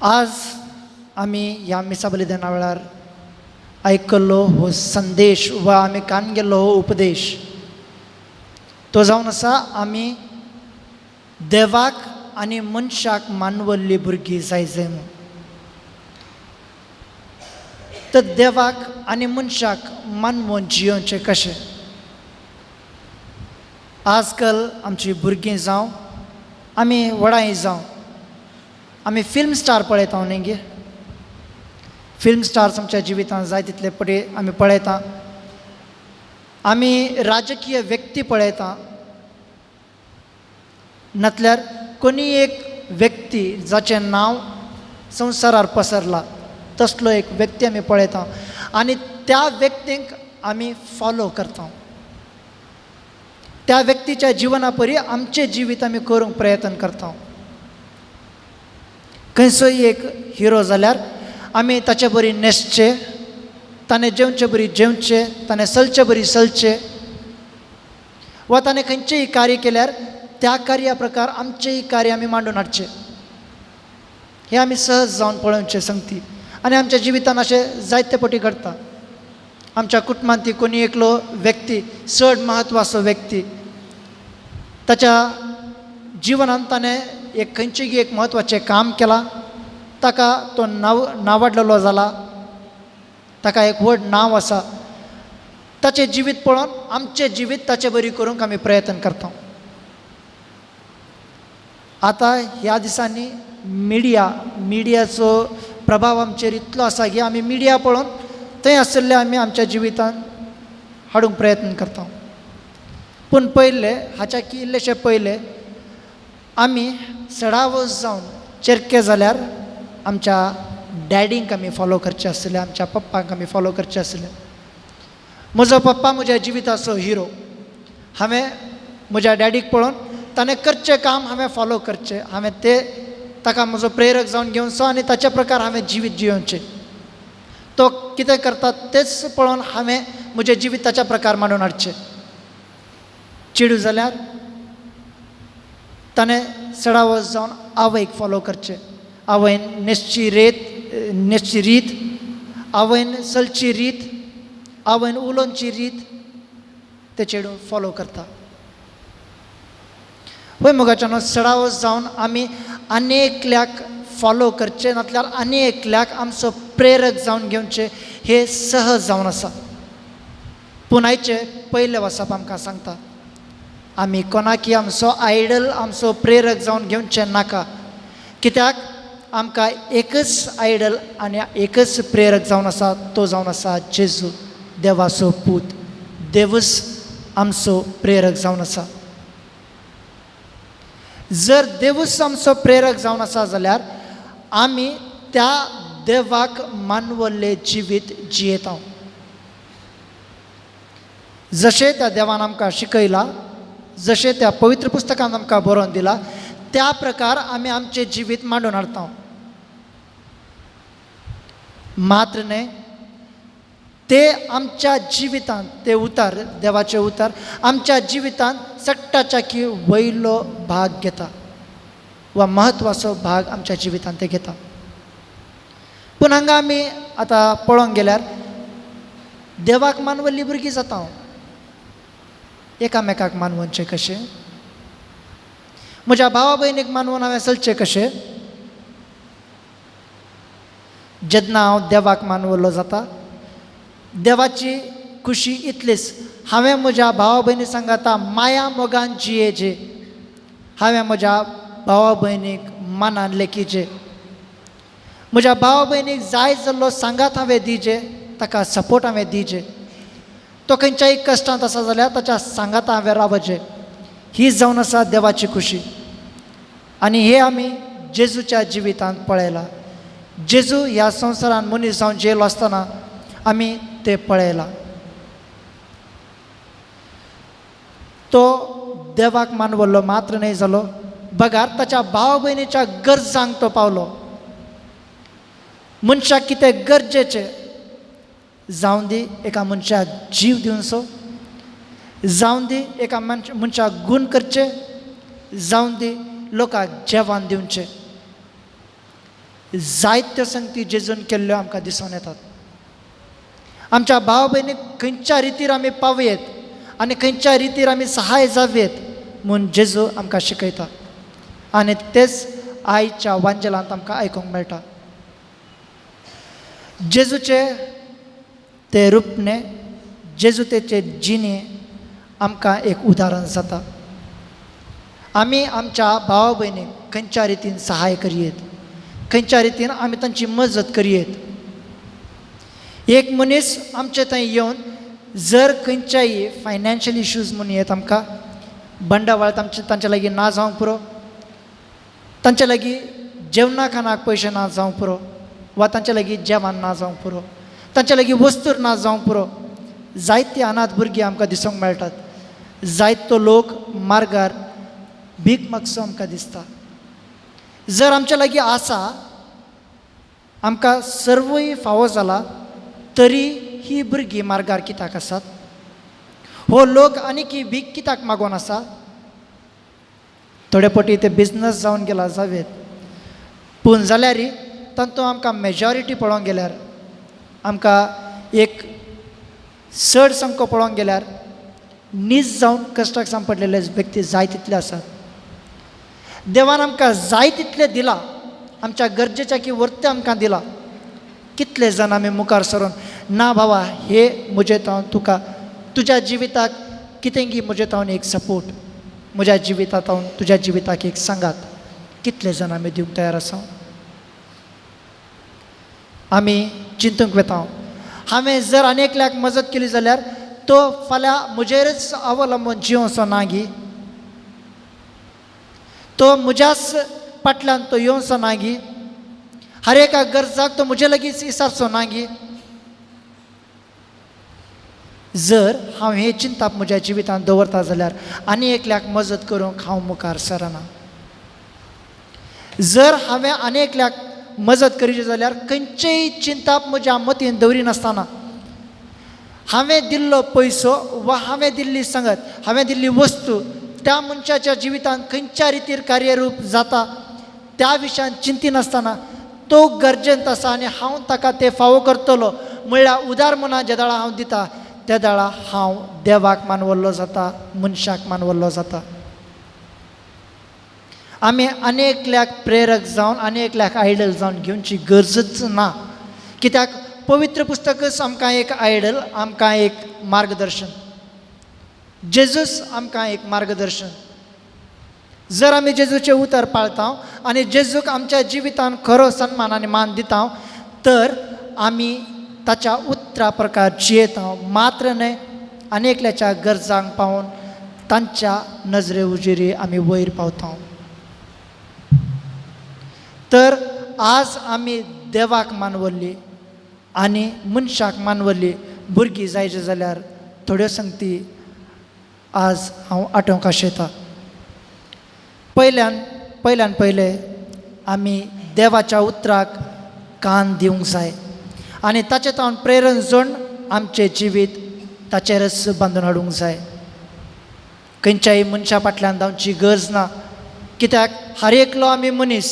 आज आम्ही ह्या मिसा बलिदाना वेळार आयकल्लो हो संदेश वा आमी कान गेल्लो हो उपदेश तो जावन आसा आमी देवाक आनी मनशाक मानवल्ली भुरगीं जाय म्हणून. तर देवाक आनी मनशाक मानवून जियोवचें कशें. आजकाल आमची भुरगीं जावं आमी व्हडांय जावं आमी फिल्म स्टार पळयता न्ही गे. फिल्म स्टार्स आमच्या जिवितांत जाय तितले पटी आमी पळयता. आमी राजकीय व्यक्ती पळयता नातल्यार कोणी एक व्यक्ती जाचें नांव संवसारार पसरला तसलो एक व्यक्ती आमी पळयता आनी त्या व्यक्तीक आमी फॉलो करता. त्या व्यक्तीच्या जिवना परी आमचें जिवीत आमी करूंक प्रयत्न करता. खंयचोय एक हिरो जाल्यार आमी ताचे बरी न्हेसचें, ताणें जेवचे बरी जेवचें, ताणें चलचे बरी चलचें, वा ताणें खंयचेंय कार्य केल्यार त्या कार्या प्रकार आमचेंय कार्य आमी मांडून हाडचें. हें आमी सहज जावन पळोवचें संगती. आनी आमच्या जिवितान अशें जायते पटी घडटा. आमच्या कुटुंबांत कोणी एकलो व्यक्ती चड म्हत्वाचो व्यक्ती ताच्या जिवनांत ताणें एक खंयचेय एक म्हत्वाचें काम केलां, ताका तो नांवाडलेलो जाला, ताका एक व्हड नांव आसा. ताचें जिवीत पळोवन आमचें जिवीत ताचे बरी करूंक आमी प्रयत्न करता. आतां ह्या दिसांनी मिडियाचो प्रभाव आमचेर इतलो आसा की आमी मिडिया पळोवन थंय आशिल्ले आमी आमच्या जिवितान हाडूंक प्रयत्न करता. पूण पयले हाच्या इल्लेशे पयले आमी सडावस जावन चेरके जाल्यार आमच्या डॅडींक आमी फॉलो करचें आसलें, आमच्या पप्पांक आमी फॉलो करचें आसलें. म्हजो पप्पा म्हज्या जिविताचो हिरो. हांवें म्हज्या डॅडीक पळोवन ताणें करचें काम हांवें फॉलो करचें, हांवें ताका म्हजो प्रेरक जावन घेवचो आनी ताचे प्रकार हांवें जिवीत जियोवचें. तो कितें करता तेच पळोवन हांवें म्हजें जिवीत ताच्या प्रकार मांडून हाडचें. चिडू जाल्यार ताणें सडावस जावन आवयक फॉलो करचें. आवयन न्हेसची रीत, आवयन चलची रीत, आवयन उलोवची रीत ते चेडूं फॉलो करता. पळय मुगाच्यान सडावस जावन आमी आनेकल्याक फॉलो करचें नातल्यार आनेकल्याक आमचो प्रेरक जावन घेवचें हें सहज जावन आसा. पूण आयचें पयले वचप आमकां सांगता आमी कोणाकी आमचो आयडल, आमचो प्रेरक जावन घेवचें नाका. कित्याक आमकां एकच आयडल आनी एकच प्रेरक जावन आसा, तो जावन आसा जेजू, देवाचो पूत. देवूच आमचो प्रेरक जावन आसा. जर देवूच आमचो प्रेरक जावन आसा जाल्यार आमी त्या देवाक मानवल्लें जिवीत जियेता. जशें त्या देवान आमकां शिकयलां, जशें त्या पवित्र पुस्तकांत आमकां बरोवन दिलां, त्या प्रकार आमी आमचें जिवीत मांडून हाडटा. मात्र न्हय, ते आमच्या जिवितांत ते उतार, देवाचे उतार आमच्या जिवितांत चडटाच्या की वयलो भाग घेता वा म्हत्वाचो भाग आमच्या जिवितांत ते घेता. पूण हांगा आमी आतां पळोवंक गेल्यार देवाक मानवल्लीं भुरगीं जाता. एकामेकाक मानवचें कशें, म्हज्या भावा भयणीक मानवून हांवें चलचें कशें. जेन्ना हांव देवाक मानवलो जाता, देवाची खुशी इतलीच हांवें म्हज्या भावा भयणी सांगाता माया मोगान जियेचें. हांवें म्हज्या भावा भयणीक मनान लेखीचें. म्हज्या भावा भयणीक जाय जाल्लो सांगात हांवें दिवचें, ताका सपोर्ट हांवें दिवचें. तो खंयच्याय कश्टांत आसा जाल्यार ताच्या सांगाता हांवें रावचें. ही जावन आसा देवाची खुशी. आनी हे आमी जेजूच्या जिवितांत पळयलां. जेजू ह्या संवसारांत मनीस जावन जियेलो आसतना आमी ते पळयलां. तो देवाक मानवल्लो मात्र न्हय जालो, बगार ताच्या भावा भयणीच्या गरजांक तो पावलो. मनशाक कितें गरजेचें, जावं दी एका मनशाक जीव दिवचो, जावं दी एका मनशाक गूण करचे, जावं दी लोकांक जेवण दिवचें, जायत्यो संगती जेजून केल्ल्यो आमकां दिसून येतात. आमच्या भाव भयणीक खंयच्या रितीर आमी पावयेत आनी खंयच्या रितीर आमी सहाय जावेत म्हूण जेजू आमकां शिकयता. आनी तेच आयच्या वांजेलांत आमकां आयकूंक मेळटा. जेजूचे ते रुपणे, जेजूतेचे जिणे आमकां एक उदाहरण जाता. आमी आमच्या भावा भयणीक खंयच्या रितीन सहाय करयेत, खंयच्या रितीन आमी तांची मजत करयेत. एक मनीस आमचे थंय येवन जर खंयच्याय फायनान्शियल इश्यूज म्हणून येत आमकां, बंडावळ तांचे लागीं ना जावंक पुरो, तांचे लागीं जेवणा खाणाक पयशे ना जावंक पुरो, वा तांचे लागीं जेवण ना जावंक पुरो, तांचे लागीं वस्तूर ना जावंक पुरो. जायती अनाथ भुरगीं आमकां दिसूंक मेळटात. जायतो लोक मार्गार भीक मागसो आमकां दिसता. जर आमच्या लागीं आसा, आमकां सर्वय फावो जाला, तरी ही भुरगीं मार्गार कित्याक आसात? हो लोक आनीक भीक कित्याक मागोन आसा? थोडे पटी ते बिझनस जावन गेला जावेत, पूण जाल्यार तातूंत आमकां मेजॉरिटी पळोवंक गेल्यार, आमकां एक चड संख्या पळोवंक गेल्यार नीज जावन कश्टाक सांपडलेले व्यक्ती जाय तितले आसात. देवान आमकां जाय तितले दिलां, आमच्या गरजेच्या की वर्ते आमकां दिलां. कितले जाण आमी मुखार सरून ना भावा हे म्हजेतावन तुका तुज्या जिविताक कितेंगी म्हजेतावन एक सपोर्ट, म्हज्या जिवितांत हांव तुज्या जिविताक एक सांगात, कितले जाण आमी दिवंक तयार आसा? आमी चिंतूंक वेता, हांवें जर आनेकल्याक मजत केली जाल्यार तो फाल्यां म्हजेरच अवलंबून जिवोसो ना गी, तो म्हज्याच फाटल्यान तो येवचो ना गी, हर एका गरजाक तो म्हजे लागींच इसारचो ना गी. जर हांव हे चिंता म्हज्या जिवितांत दवरता जाल्यार आनी एकल्याक मजत करूंक हांव मुखार सरना. जर हांवें आनी एकल्याक मजत करीची जाल्यार खंयचेय चिंता म्हज्या मतीन दवरिनासतना हांवें दिल्लो पयसो वा हांवें दिल्ली संगत, हांवें दिल्ली वस्तू त्या मनशाच्या जिवितांत खंयच्या रितीर कार्यरूप जाता त्या विशयान चिंतिनासतना तो गरजेंत आसा आनी हांव ताका तें फावो करतलो म्हणल्यार उदार मना ज्या दाळा हांव दिता त्या दाळा हांव देवाक मानवल्लो जाता, मनशाक मानवल्लो जाता. आमी आनेकल्याक प्रेरक जावन आनेकल्याक आयडल जावन घेवची गरजच ना. कित्याक पवित्र पुस्तकच आमकां एक आयडल, आमकां एक मार्गदर्शन. जेजूस आमकां एक मार्गदर्शन. जर आमी जेजूचें उतर पाळता आनी जेजूक आमच्या जिवितांत खरो सन्मान आनी मान दिता, तर आमी ताच्या उतरा प्रकार जियेता, मात्र न्हय आनेकल्याच्या गरजांक पावून तांच्या नजरे उजिरी आमी वयर पावता. तर आज आमी देवाक मानवल्ली आनी मनशाक मानवल्ली भुरगीं जायचे जाल्यार थोड्यो संगती आज हांव आठोवंक आशेता. पयल्यान पयले आमी देवाच्या उतराक कान दिवंक जाय आनी ताचे तावन प्रेरण जोडून आमचें जिवीत ताचेरच बांदून हाडूंक जाय. खंयच्याय मनशा फाटल्यान धांवची गरज ना, कित्याक हर एकलो आमी मनीस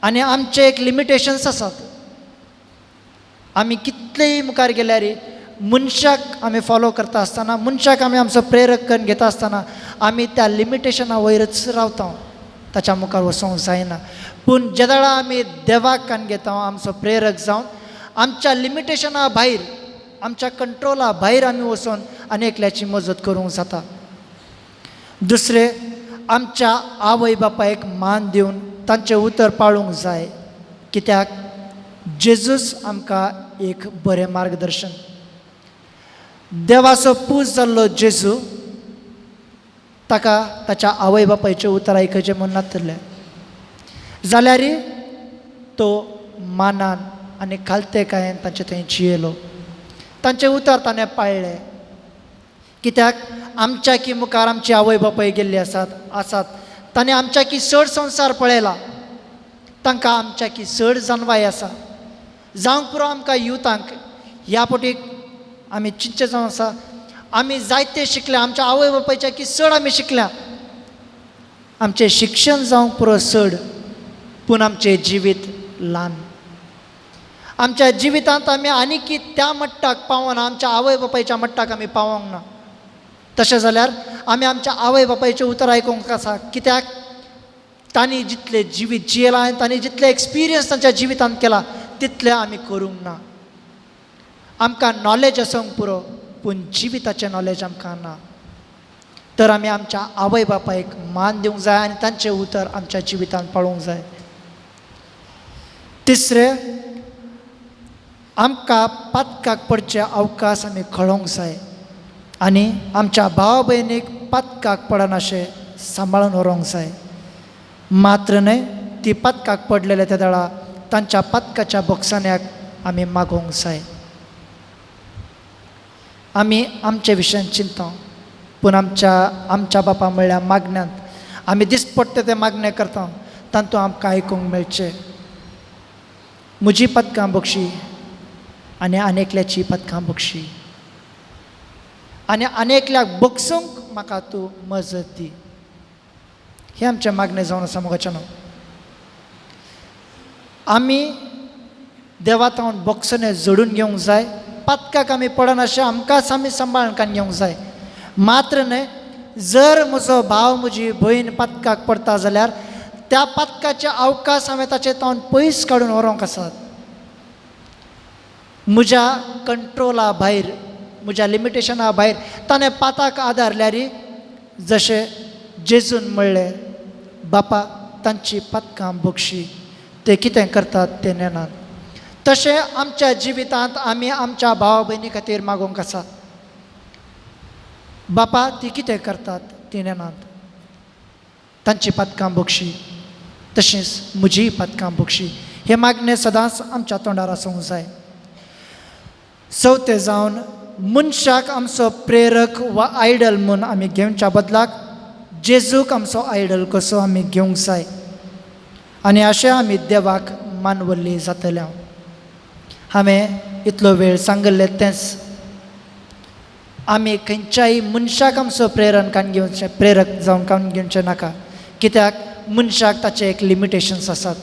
आनी आमचे एक लिमिटेशन्स आसात. आमी कितलेय मुखार गेल्यार मनशाक आमी फॉलो करता आसतना, मनशाक आमी आमचो प्रेरक करून घेता आसतना आमी त्या लिमिटेशना वयरच रावता, ताच्या मुखार वचोंक जायना. पूण ज्या दाळा आमी देवाक कान घेता आमचो प्रेरक जावन आमच्या लिमिटेशना भायर, आमच्या कंट्रोला भायर आमी वचून आनेकल्याची मजत करूंक जाता. दुसरें, आमच्या आवय बापायक मान दिवन तांचें उतर पाळूंक जाय, कित्याक जेजूस आमकां एक बरें मार्गदर्शन. देवाचो पूज जाल्लो जेजू ताका ताच्या आवय बापायचें उतर आयकचें म्हूण नासलें जाल्यार तो मानान आनी खालतेकायेन तांचे थंय जियेलो, तांचें उतर ताणें पाळ्ळें. कित्याक आमच्या की मुखार आमची आवय बापाय गेल्ली आसात ताणें आमच्या की चड संवसार पळयला, तांकां आमच्या की चड जानवाय आसा. जावंक पुरो आमकां युथांक ह्या पटीक आमी चिंतचे जावन आसा, आमी जायते शिकल्या, आमच्या आवय बापायच्या की चड आमी शिकल्या, आमचें शिक्षण जावंक पुरो चड, पूण आमचें जिवीत ल्हान. आमच्या जिवितांत आमी आनीक त्या मट्टाक पावना, आमच्या आवय बापायच्या मट्टाक आमी पावोंक ना. तशें जाल्यार आमी आमच्या आवय बापायचें उतर आयकूंक आसा. कित्याक तांणी जितलें जिवीत जियेलां आनी तांणी जितले एक्सपिरियन्स तांच्या जिवितांत केला तितलें आमी करूंक ना. आमकां नॉलेज आसूंक पुरो, पूण जिविताचें नॉलेज आमकां ना. तर आमी आमच्या आवय बापायक मान दिवंक जाय आनी तांचें उतर आमच्या जिवितांत पाळूंक जाय. तिसरें, आमकां पातकाक पडचे अवकाश आमी कळोवंक जाय आनी आमच्या भाव भयणीक पातकाक पडनाशें सांबाळून व्हरोंक जाय. मात्र न्हय, ती पातकाक पडलेले त्या वेळा तांच्या पातकाच्या बोक्सान्याक आमी मागोवंक जाय. आमी आमचे विशयान चिंता, पूण आमच्या बापा म्हणल्यार मागण्यांत आमी दिसपट्टे ते मागणे करता, तातूंत आमकां आयकूंक मेळचें. म्हजी पदकां बक्षी आनी आनेकल्याची पदकां बक्षी आनी आनेकल्याक बक्षूंक म्हाका तूं मजत दी. हें आमचें मागणें जावन आसा मोगाच्यान. आमी देवातावन बक्षणे जोडून घेवंक जाय. पदकाक आमी पडनाशें आमकांच आमी सांबाळून कान घेवंक जाय. मात्र न्हय, जर म्हजो भाव म्हजी भयण पदकाक पडटा जाल्यार त्या पदकाचे अवकाश हांवें ताचे तावन पयस काडून व्हरोंक आसात. म्हज्या कंट्रोला भायर, म्हज्या लिमिटेशना भायर ताणें पाताक आदारल्यार जशें जेजून म्हणलें, बापा तांची पदकां बक्षी, ते कितें करतात ते नेनात. तशें आमच्या जिवितांत आमी आमच्या भावा भयणी खातीर मागोवंक आसा. बापा ती कितें करतात ती नेनात, तांची पदकां बक्षी, तशेंच म्हजी पदकां बक्षी. हें मागणें सदांच आमच्या तोंडार आसूंक जाय. चवथें जावन, मनशाक आमचो प्रेरक वा आयडल म्हूण आमी घेवच्या बदलाक जेजूक आमचो आयडल कसो आमी घेवंक जाय आनी अशें आमी देवाक मानवल्ली जातल्या. हांवें इतलो वेळ सांगलें तेंच. आमी खंयच्याय मनशाक आमचो प्रेरक जावन काडून घेवचें नाका, कित्याक मनशाक ताचे एक लिमिटेशन्स आसात.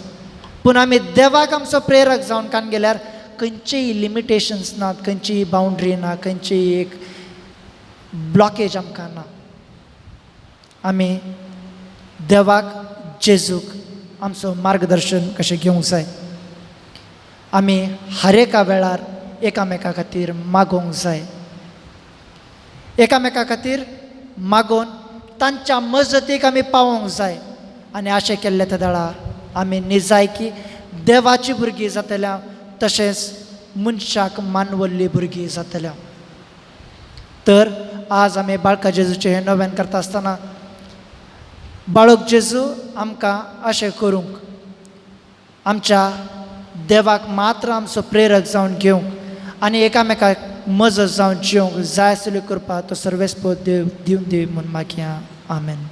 पूण आमी देवाक आमचो प्रेरक जावन काडून गेल्यार खंयचीय लिमिटेशन्स नात, खंयचीय बाउंड्री ना, खंयचीय एक ब्लॉकेज आमकां ना. आमी देवाक जेजूक आमचो मार्गदर्शन कशें घेवंक जाय. आमी हर एका वेळार एकामेका खातीर मागोवंक जाय. एकामेका खातीर मागोवन तांच्या मजतीक आमी पावोवंक जाय. आनी अशें केल्ले त्या वेळार आमी निजायकी देवाची भुरगीं जातल्या, तशेंच मनशाक मानवल्ली भुरगीं जातल्या. तर आज आमी बाळका जेजूचें हें नव्यान करता आसतना बाळक जेजू आमकां अशें करूंक, आमच्या देवाक मात्र आमचो प्रेरक जावन घेवंक आनी एकामेकाक मजत जावन जिवंक जाय आसली करपा तो सर्वेस्प देव दिवन दी म्हूण मागया. आमेन.